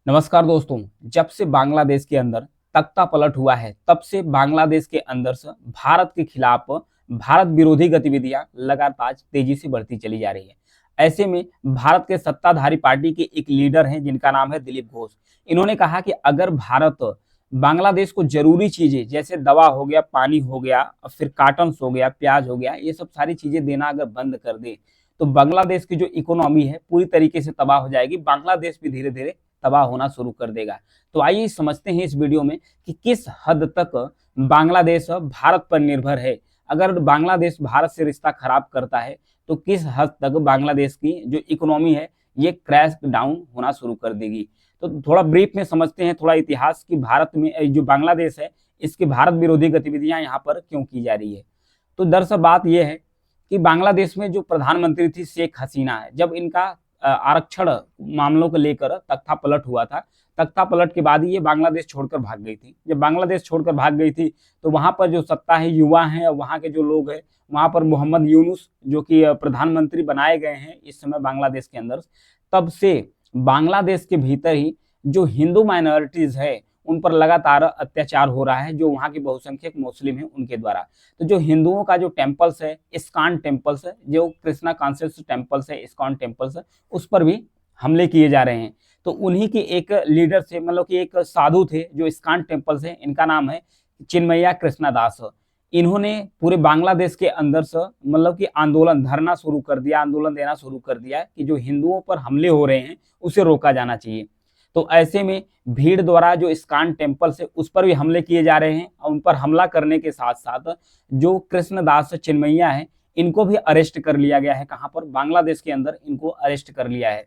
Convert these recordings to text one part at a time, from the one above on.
नमस्कार दोस्तों। जब से बांग्लादेश के अंदर तख्ता पलट हुआ है तब से बांग्लादेश के अंदर से भारत के खिलाफ भारत विरोधी गतिविधियां लगातार तेजी से बढ़ती चली जा रही है। ऐसे में भारत के सत्ताधारी पार्टी के एक लीडर हैं जिनका नाम है दिलीप घोष। इन्होंने कहा कि अगर भारत बांग्लादेश को जरूरी चीजें जैसे दवा हो गया, पानी हो गया, और फिर काटन हो गया, प्याज हो गया, ये सब सारी चीजें देना अगर बंद कर दे तो बांग्लादेश की जो इकोनॉमी है पूरी तरीके से तबाह हो जाएगी। बांग्लादेश भी धीरे धीरे तबाह होना शुरू कर देगा। तो आइए समझते हैं इस वीडियो में कि किस हद तक बांग्लादेश भारत पर निर्भर है। अगर बांग्लादेश भारत से रिश्ता खराब करता है तो किस हद तक बांग्लादेश की जो इकोनॉमी है ये क्रैश डाउन होना शुरू कर देगी। तो थोड़ा ब्रीफ में समझते हैं, थोड़ा इतिहास की भारत में जो बांग्लादेश है इसकी भारत विरोधी गतिविधियां यहाँ पर क्यों की जा रही है। तो दरअसल बात यह है कि बांग्लादेश में जो प्रधानमंत्री थी शेख हसीना है, जब इनका आरक्षण मामलों को लेकर तख्ता पलट हुआ था, तख्ता पलट के बाद ही ये बांग्लादेश छोड़कर भाग गई थी। जब बांग्लादेश छोड़कर भाग गई थी तो वहां पर जो सत्ता है, युवा हैं और वहां के जो लोग हैं, वहां पर मोहम्मद यूनुस जो कि प्रधानमंत्री बनाए गए हैं इस समय बांग्लादेश के अंदर, तब से बांग्लादेश के भीतर ही जो हिंदू माइनॉरिटीज है उन पर लगातार अत्याचार हो रहा है, जो वहाँ के बहुसंख्यक मुस्लिम हैं उनके द्वारा। तो जो हिंदुओं का जो टेम्पल्स है, इस्कॉन टेम्पल्स है, जो कृष्णा कॉन्सेप्ट टेम्पल्स है, इस्कॉन टेम्पल्स है, उस पर भी हमले किए जा रहे हैं। तो उन्हीं के एक लीडर से, मतलब कि एक साधु थे जो इस्कॉन टेम्पल्स है, इनका नाम है चिन्मया कृष्णदास। इन्होंने पूरे बांग्लादेश के अंदर से मतलब कि आंदोलन, धरना शुरू कर दिया, आंदोलन देना शुरू कर दिया कि जो हिंदुओं पर हमले हो रहे हैं उसे रोका जाना चाहिए। तो ऐसे में भीड़ द्वारा जो इस्कॉन टेम्पल से उस पर भी हमले किए जा रहे हैं और उन पर हमला करने के साथ साथ जो कृष्णदास चिन्मैया है इनको भी अरेस्ट कर लिया गया है। कहां पर? बांग्लादेश के अंदर इनको अरेस्ट कर लिया है।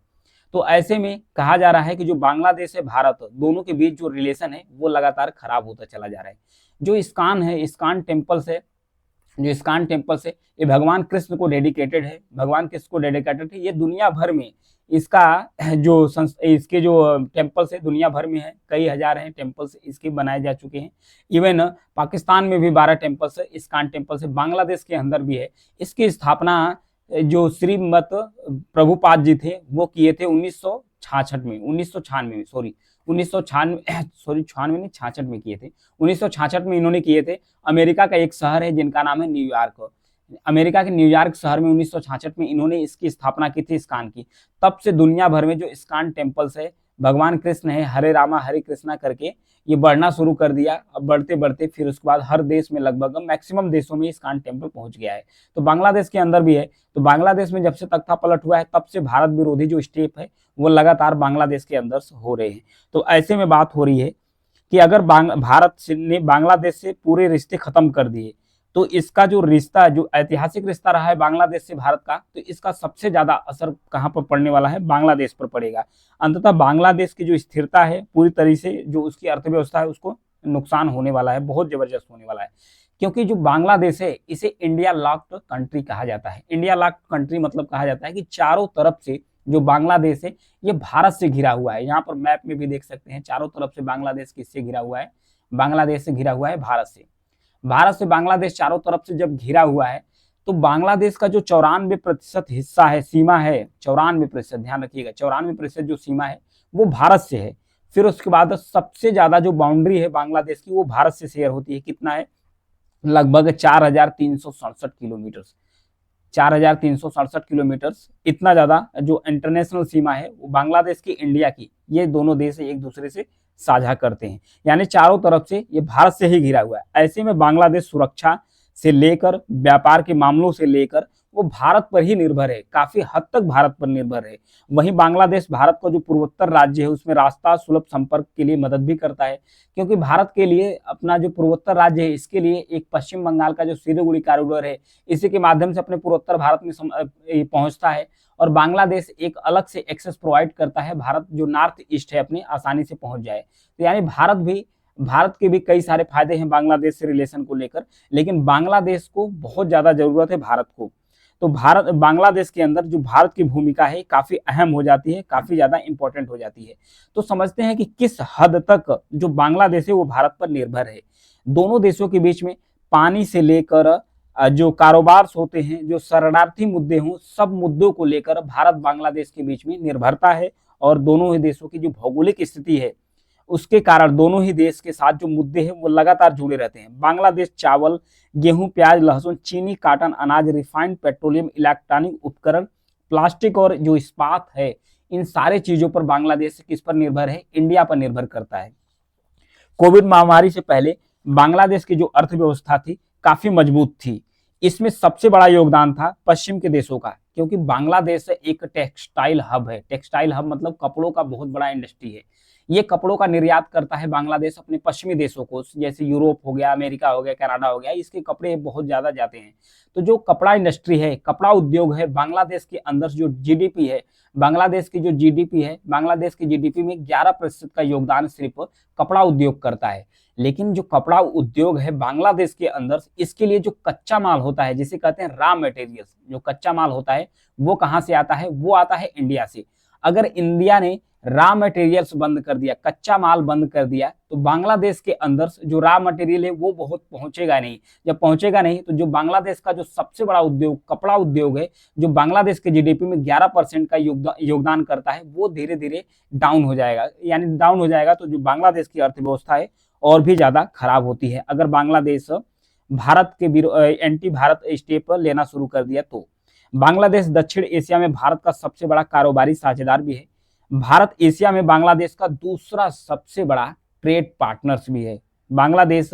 तो ऐसे में कहा जा रहा है कि जो बांग्लादेश है भारत, दोनों के बीच जो रिलेशन है वो लगातार खराब होता चला जा रहा है। जो इस्कॉन है, इस्कॉन टेम्पल से, जो इस्कॉन टेम्पल से, ये भगवान कृष्ण को डेडिकेटेड है, भगवान कृष्ण को डेडिकेटेड है। ये दुनिया भर में इसका इसके जो टेम्पल्स है दुनिया भर में है, कई हजार हैं टेम्पल्स इसके बनाए जा चुके हैं। इवन पाकिस्तान में भी 12 टेम्पल्स है, इस्कॉन टेम्पल्स है, बांग्लादेश के अंदर भी है। इसकी स्थापना जो श्रीमत प्रभुपाद जी थे वो किए थे 1966 में, 1996 में, सॉरी 1996, सॉरी 96 नहीं 66 में किए थे। 1966 में इन्होंने किए थे। अमेरिका का एक शहर है जिनका नाम है न्यूयॉर्क। अमेरिका के न्यूयॉर्क शहर में 1966 में इन्होंने इसकी स्थापना की थी, इस्कॉन की। तब से दुनिया भर में जो इस्कॉन टेम्पल्स है, भगवान कृष्ण है, हरे रामा हरे कृष्णा करके ये बढ़ना शुरू कर दिया। अब बढ़ते बढ़ते फिर उसके बाद हर देश में, लगभग मैक्सिमम देशों में इस्कॉन टेम्पल पहुंच गया है। तो बांग्लादेश के अंदर भी है। तो बांग्लादेश में जब से तख्ता पलट हुआ है तब से भारत विरोधी जो स्टेप है वो लगातार बांग्लादेश के अंदर हो रहे हैं। तो ऐसे में बात हो रही है कि अगर भारत ने बांग्लादेश से पूरे रिश्ते खत्म कर दिए तो इसका जो रिश्ता, जो ऐतिहासिक रिश्ता रहा है बांग्लादेश से भारत का, तो इसका सबसे ज्यादा असर कहां पर पड़ने वाला है? बांग्लादेश पर पड़ेगा। अंततः बांग्लादेश की जो स्थिरता है पूरी तरह से, जो उसकी अर्थव्यवस्था है उसको नुकसान होने वाला है, बहुत जबरदस्त होने वाला है। क्योंकि जो बांग्लादेश है इसे इंडिया लॉक्ड कंट्री कहा जाता है। इंडिया लॉक्ड कंट्री मतलब कहा जाता है कि चारों तरफ से जो बांग्लादेश है ये भारत से घिरा हुआ है। यहाँ पर मैप में भी देख सकते हैं, चारों तरफ से बांग्लादेश किससे घिरा हुआ है? बांग्लादेश से घिरा हुआ है, भारत से। भारत से बांग्लादेश चारों तरफ से जब घिरा हुआ है तो बांग्लादेश का जो 94% हिस्सा है, सीमा है, 94%, ध्यान रखिएगा, 94% जो सीमा है वो भारत से है। फिर उसके बाद सबसे ज्यादा जो बाउंड्री है बांग्लादेश की वो भारत से शेयर होती है। कितना है? लगभग 4367 किलोमीटर, 4367 किलोमीटर। इतना ज्यादा जो इंटरनेशनल सीमा है वो बांग्लादेश की, इंडिया की, ये दोनों देश एक दूसरे से साझा करते हैं। यानी चारों तरफ से ये भारत से ही घिरा हुआ है। ऐसे में बांग्लादेश सुरक्षा से लेकर व्यापार के मामलों से लेकर वो भारत पर ही निर्भर है, काफी हद तक भारत पर निर्भर है। वहीं बांग्लादेश भारत का जो पूर्वोत्तर राज्य है उसमें रास्ता, सुलभ संपर्क के लिए मदद भी करता है। क्योंकि भारत के लिए अपना जो पूर्वोत्तर राज्य है इसके लिए एक पश्चिम बंगाल का जो सिलीगुड़ी कॉरिडोर है इसी के माध्यम से अपने पूर्वोत्तर भारत में पहुंचता है। और बांग्लादेश एक अलग से एक्सेस प्रोवाइड करता है, भारत जो नॉर्थ ईस्ट है अपने आसानी से पहुंच जाए। तो यानी भारत के भी कई सारे फायदे हैं बांग्लादेश से रिलेशन को लेकर, लेकिन बांग्लादेश को बहुत ज्यादा जरूरत है भारत को। तो भारत, बांग्लादेश के अंदर जो भारत की भूमिका है काफी अहम हो जाती है, काफी ज्यादा इंपॉर्टेंट हो जाती है। तो समझते हैं कि किस हद तक जो बांग्लादेश है वो भारत पर निर्भर है। दोनों देशों के बीच में पानी से लेकर जो कारोबार होते हैं, जो शरणार्थी मुद्दे हों, सब मुद्दों को लेकर भारत बांग्लादेश के बीच में निर्भरता है और दोनों ही देशों की जो भौगोलिक स्थिति है उसके कारण दोनों ही देश के साथ जो मुद्दे हैं वो लगातार जुड़े रहते हैं। बांग्लादेश चावल, गेहूं, प्याज, लहसुन, चीनी, काटन, अनाज, रिफाइंड पेट्रोलियम, इलेक्ट्रॉनिक उपकरण, प्लास्टिक और जो इस्पात है, इन सारे चीजों पर बांग्लादेश किस पर निर्भर है? इंडिया पर निर्भर करता है। कोविड महामारी से पहले बांग्लादेश की जो अर्थव्यवस्था थी काफी मजबूत थी। इसमें सबसे बड़ा योगदान था पश्चिम के देशों का, क्योंकि बांग्लादेश एक टेक्सटाइल हब है। टेक्सटाइल हब मतलब कपड़ों का बहुत बड़ा इंडस्ट्री है। ये कपड़ों का निर्यात करता है बांग्लादेश अपने पश्चिमी देशों को, जैसे यूरोप हो गया, अमेरिका हो गया, कनाडा हो गया, इसके कपड़े बहुत ज्यादा जाते हैं। तो जो कपड़ा इंडस्ट्री है, कपड़ा उद्योग है, बांग्लादेश के अंदर जो जीडीपी है, बांग्लादेश की जो जीडीपी है, बांग्लादेश की जीडीपी में 11% का योगदान सिर्फ कपड़ा उद्योग करता है। लेकिन जो कपड़ा उद्योग है बांग्लादेश के अंदर, इसके लिए जो कच्चा माल होता है, जिसे कहते हैं रॉ मटेरियल्स, जो कच्चा माल होता है वो कहाँ से आता है? वो आता है इंडिया से। अगर इंडिया ने रॉ मटेरियल्स बंद कर दिया, कच्चा माल बंद कर दिया, तो बांग्लादेश के अंदर जो रॉ मटेरियल है वो बहुत पहुंचेगा नहीं। जब पहुंचेगा नहीं तो जो बांग्लादेश का जो सबसे बड़ा उद्योग कपड़ा उद्योग है, जो बांग्लादेश के जीडीपी में 11% का योगदान करता है, वो धीरे धीरे डाउन हो जाएगा। यानी डाउन हो जाएगा तो जो बांग्लादेश की अर्थव्यवस्था है और भी ज्यादा खराब होती है। अगर बांग्लादेश भारत के एंटी भारत स्टेप लेना शुरू कर दिया तो। बांग्लादेश दक्षिण एशिया में भारत का सबसे बड़ा कारोबारी साझेदार भी है। भारत एशिया में बांग्लादेश का दूसरा सबसे बड़ा ट्रेड पार्टनर्स भी है। बांग्लादेश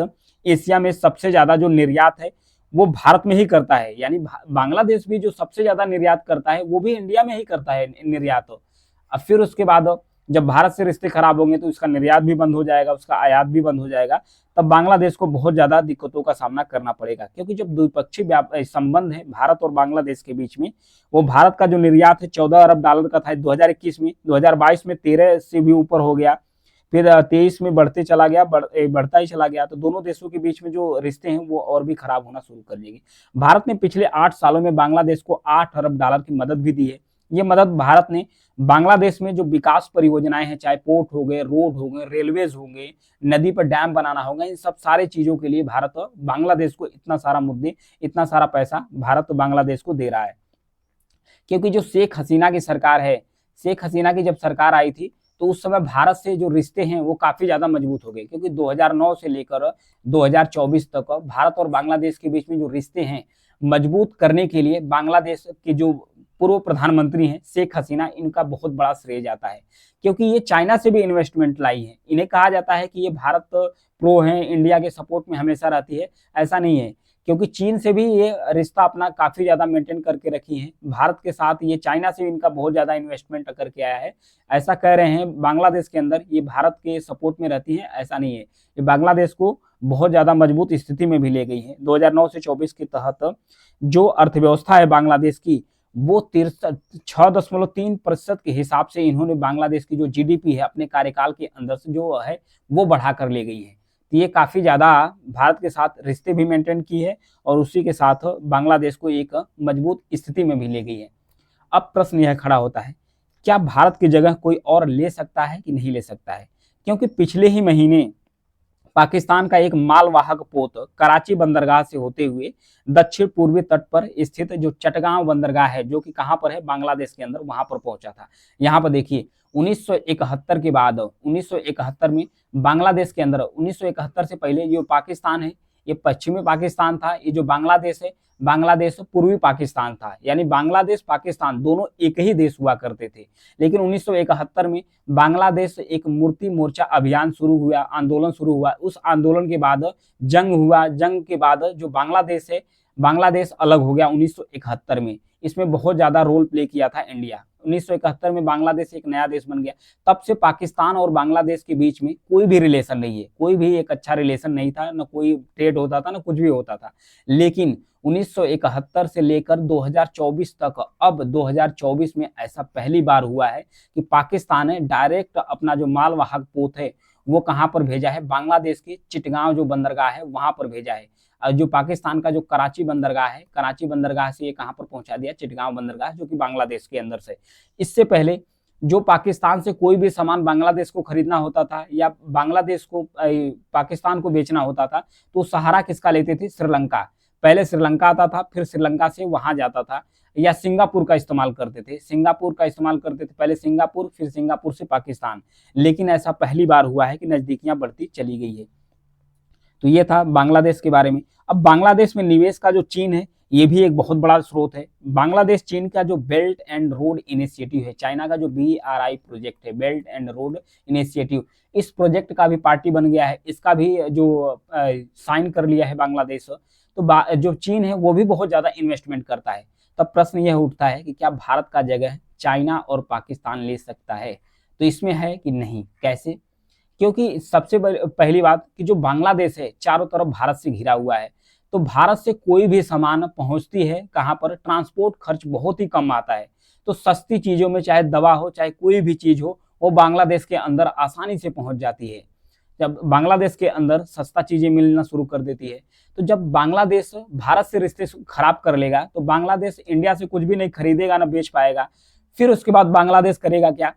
एशिया में सबसे ज्यादा जो निर्यात है वो भारत में ही करता है। यानी बांग्लादेश भी जो सबसे ज्यादा निर्यात करता है वो भी इंडिया में ही करता है निर्यात। अब फिर उसके बाद जब भारत से रिश्ते खराब होंगे तो इसका निर्यात भी बंद हो जाएगा, उसका आयात भी बंद हो जाएगा, तब बांग्लादेश को बहुत ज्यादा दिक्कतों का सामना करना पड़ेगा। क्योंकि जब द्विपक्षीय संबंध है भारत और बांग्लादेश के बीच में, वो भारत का जो निर्यात है 14 अरब डॉलर का था 2021 में, 2022 में 13 से भी ऊपर हो गया, फिर 23 में बढ़ता ही चला गया। तो दोनों देशों के बीच में जो रिश्ते हैं वो और भी खराब होना शुरू कर देंगे। भारत ने पिछले 8 सालों में बांग्लादेश को 8 अरब डॉलर की मदद भी दी है। ये मदद भारत ने बांग्लादेश में जो विकास परियोजनाएं हैं, चाहे पोर्ट हो गए, रोड हो गए, रेलवेज हो गए, नदी पर डैम बनाना होगा, इन सब सारे चीजों के लिए भारत बांग्लादेश को इतना सारा पैसा भारत बांग्लादेश को दे रहा है। क्योंकि जो शेख हसीना की सरकार है, शेख हसीना की जब सरकार आई थी तो उस समय भारत से जो रिश्ते हैं वो काफी ज्यादा मजबूत हो गए। क्योंकि 2009 से लेकर 2024 तक भारत और बांग्लादेश के बीच में जो रिश्ते हैं मजबूत करने के लिए बांग्लादेश के जो पूर्व प्रधानमंत्री हैं शेख हसीना, इनका बहुत बड़ा श्रेय जाता है। क्योंकि ये चाइना से भी इन्वेस्टमेंट लाई है। इन्हें कहा जाता है कि ये भारत प्रो है, इंडिया के सपोर्ट में हमेशा रहती है, ऐसा नहीं है। क्योंकि चीन से भी ये रिश्ता अपना काफी ज्यादा मेंटेन करके रखी है भारत के साथ। ये चाइना से भी इनका बहुत ज्यादा इन्वेस्टमेंट करके आया है। ऐसा कह रहे हैं बांग्लादेश के अंदर ये भारत के सपोर्ट में रहती है, ऐसा नहीं है। ये बांग्लादेश को बहुत ज्यादा मजबूत स्थिति में भी ले गई है। 2009 से 24 के तहत जो अर्थव्यवस्था है बांग्लादेश की वो 6.3% के हिसाब से इन्होंने बांग्लादेश की जो जीडीपी है अपने कार्यकाल के अंदर से जो है वो बढ़ा कर ले गई है। तो ये काफी ज्यादा भारत के साथ रिश्ते भी मेंटेन की है और उसी के साथ बांग्लादेश को एक मजबूत स्थिति में भी ले गई है। अब प्रश्न यह खड़ा होता है, क्या भारत की जगह कोई और ले सकता है कि नहीं ले सकता है? क्योंकि पिछले ही महीने पाकिस्तान का एक मालवाहक पोत कराची बंदरगाह से होते हुए दक्षिण पूर्वी तट पर स्थित जो चटगांव बंदरगाह है, जो कि कहां पर है? बांग्लादेश के अंदर, वहां पर पहुंचा था। यहां पर देखिए 1971 के बाद 1971 में बांग्लादेश के अंदर, 1971 से पहले जो पाकिस्तान है ये पश्चिमी पाकिस्तान था, ये जो बांग्लादेश है बांग्लादेश पूर्वी पाकिस्तान था। यानी बांग्लादेश पाकिस्तान दोनों एक ही देश हुआ करते थे। लेकिन 1971 में बांग्लादेश एक मूर्ति मोर्चा अभियान शुरू हुआ, आंदोलन शुरू हुआ। उस आंदोलन के बाद जंग हुआ, जंग के बाद जो बांग्लादेश है, बांग्लादेश अलग हो गया 1971 में। इसमें बहुत ज्यादा रोल प्ले किया था इंडिया। 1971 में बांग्लादेश एक नया देश बन गया। तब से पाकिस्तान और बांग्लादेश के बीच में कोई भी रिलेशन नहीं है, कोई भी एक अच्छा रिलेशन नहीं था, न कोई ट्रेड होता था, न कुछ भी होता था। लेकिन 1971 से लेकर 2024 तक, अब 2024 में ऐसा पहली बार हुआ है कि पाकिस्तान ने डायरेक्ट अपना जो मालवाहक पोत है वो कहां पर भेजा है? बांग्लादेश के चिटगांव जो बंदरगाह है वहां पर भेजा है। जो पाकिस्तान का जो कराची बंदरगाह है, कराची बंदरगाह से ये कहां पर पहुंचा दिया? चिटगांव बंदरगाह, जो कि बांग्लादेश के अंदर से। इससे पहले जो पाकिस्तान से कोई भी सामान बांग्लादेश को खरीदना होता था या बांग्लादेश को पाकिस्तान को बेचना होता था तो सहारा किसका लेते थे? श्रीलंका। पहले श्रीलंका आता था, फिर श्रीलंका से वहां जाता था। या सिंगापुर का इस्तेमाल करते थे, पहले सिंगापुर, फिर सिंगापुर से पाकिस्तान, लेकिन ऐसा पहली बार हुआ है कि नजदीकियां बढ़ती चली गई है। तो ये था बांग्लादेश के बारे में। अब बांग्लादेश में निवेश का जो चीन है, ये भी एक बहुत बड़ा स्रोत है। बांग्लादेश चीन का जो बेल्ट एंड रोड इनिशिएटिव है, चाइना का जो BRI प्रोजेक्ट है, बेल्ट एंड रोड इनिशिएटिव, इस प्रोजेक्ट का भी पार्टी बन गया है, इसका भी जो साइन कर लिया है बांग्लादेश। तो जो चीन है वो भी बहुत ज्यादा इन्वेस्टमेंट करता है। तब प्रश्न यह उठता है कि क्या भारत का जगह चाइना और पाकिस्तान ले सकता है? तो इसमें है कि नहीं। कैसे? क्योंकि सबसे पहली बात कि जो बांग्लादेश है चारों तरफ भारत से घिरा हुआ है, तो भारत से कोई भी सामान पहुंचती है कहाँ पर, ट्रांसपोर्ट खर्च बहुत ही कम आता है। तो सस्ती चीजों में, चाहे दवा हो चाहे कोई भी चीज हो, वो बांग्लादेश के अंदर आसानी से पहुंच जाती है। जब बांग्लादेश के अंदर सस्ता चीजें मिलना शुरू कर देती है, तो जब बांग्लादेश भारत से रिश्ते खराब कर लेगा, तो बांग्लादेश इंडिया से कुछ भी नहीं खरीदेगा, ना बेच पाएगा। फिर उसके बाद बांग्लादेश करेगा क्या?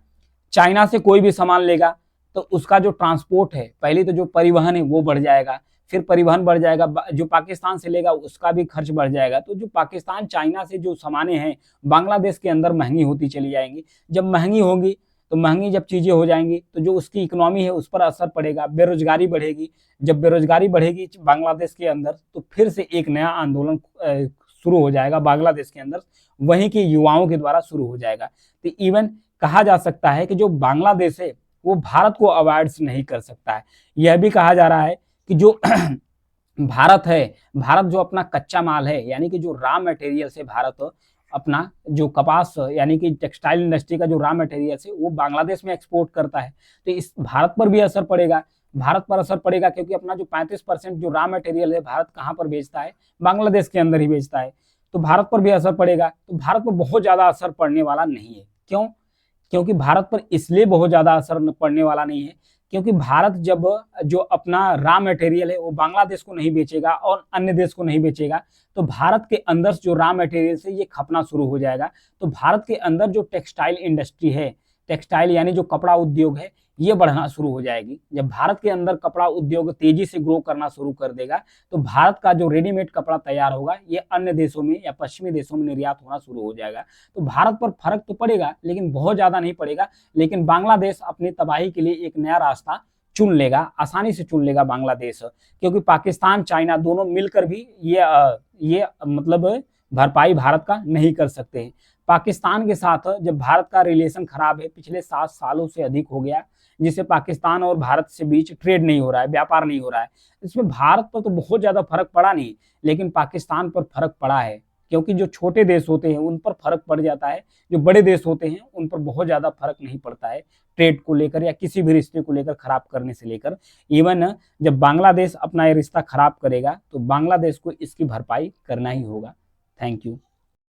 चाइना से कोई भी सामान लेगा तो उसका जो ट्रांसपोर्ट है, पहले तो जो परिवहन है वो बढ़ जाएगा, फिर परिवहन बढ़ जाएगा, जो पाकिस्तान से लेगा उसका भी खर्च बढ़ जाएगा। तो जो पाकिस्तान चाइना से जो सामानें हैं बांग्लादेश के अंदर महंगी होती चली जाएंगी। जब महंगी होगी, तो महंगी जब चीजें हो जाएंगी, तो जो उसकी इकोनॉमी है उस पर असर पड़ेगा, बेरोजगारी बढ़ेगी। जब बेरोजगारी बढ़ेगी बांग्लादेश के अंदर, तो फिर से एक नया आंदोलन शुरू हो जाएगा बांग्लादेश के अंदर, वहीं के युवाओं के द्वारा शुरू हो जाएगा। तो इवन कहा जा सकता है कि जो बांग्लादेश है वो भारत को अवॉइड नहीं कर सकता है। यह भी कहा जा रहा है कि जो भारत है, भारत जो अपना कच्चा माल है, यानी कि जो रॉ मटेरियल से भारत अपना जो कपास यानी कि टेक्सटाइल इंडस्ट्री का जो रॉ मटेरियल है वो बांग्लादेश में एक्सपोर्ट करता है। तो इस भारत पर भी असर पड़ेगा, क्योंकि अपना जो 35% जो रॉ मटेरियल है भारत कहाँ पर बेचता है? बांग्लादेश के अंदर ही बेचता है। तो भारत पर भी असर पड़ेगा। तो भारत पर बहुत ज्यादा असर पड़ने वाला नहीं है। क्यों? क्योंकि भारत पर इसलिए बहुत ज्यादा असर पड़ने वाला नहीं है क्योंकि भारत जब जो अपना रॉ मटेरियल है वो बांग्लादेश को नहीं बेचेगा और अन्य देश को नहीं बेचेगा, तो भारत के अंदर जो रॉ मटेरियल है ये खपना शुरू हो जाएगा। तो भारत के अंदर जो टेक्सटाइल इंडस्ट्री है, टेक्सटाइल यानी जो कपड़ा उद्योग है, ये बढ़ना शुरू हो जाएगी। जब भारत के अंदर कपड़ा उद्योग तेजी से ग्रो करना शुरू कर देगा, तो भारत का जो रेडीमेड कपड़ा तैयार होगा ये अन्य देशों में या पश्चिमी देशों में निर्यात होना शुरू हो जाएगा। तो भारत पर फर्क तो पड़ेगा, लेकिन बहुत ज्यादा नहीं पड़ेगा। लेकिन बांग्लादेश अपनी तबाही के लिए एक नया रास्ता चुन लेगा, आसानी से चुन लेगा बांग्लादेश, क्योंकि पाकिस्तान चाइना दोनों मिलकर भी ये मतलब भरपाई भारत का नहीं कर सकते हैं। पाकिस्तान के साथ जब भारत का रिलेशन खराब है, पिछले 7 सालों से अधिक हो गया, जिससे पाकिस्तान और भारत से बीच ट्रेड नहीं हो रहा है, व्यापार नहीं हो रहा है। इसमें भारत पर तो बहुत ज्यादा फर्क पड़ा नहीं, लेकिन पाकिस्तान पर फर्क पड़ा है, क्योंकि जो छोटे देश होते हैं उन पर फर्क पड़ जाता है, जो बड़े देश होते हैं उन पर बहुत ज्यादा फर्क नहीं पड़ता है, ट्रेड को लेकर या किसी भी रिश्ते को लेकर खराब करने से लेकर। इवन जब बांग्लादेश अपना ये रिश्ता खराब करेगा, तो बांग्लादेश को इसकी भरपाई करना ही होगा। Thank you.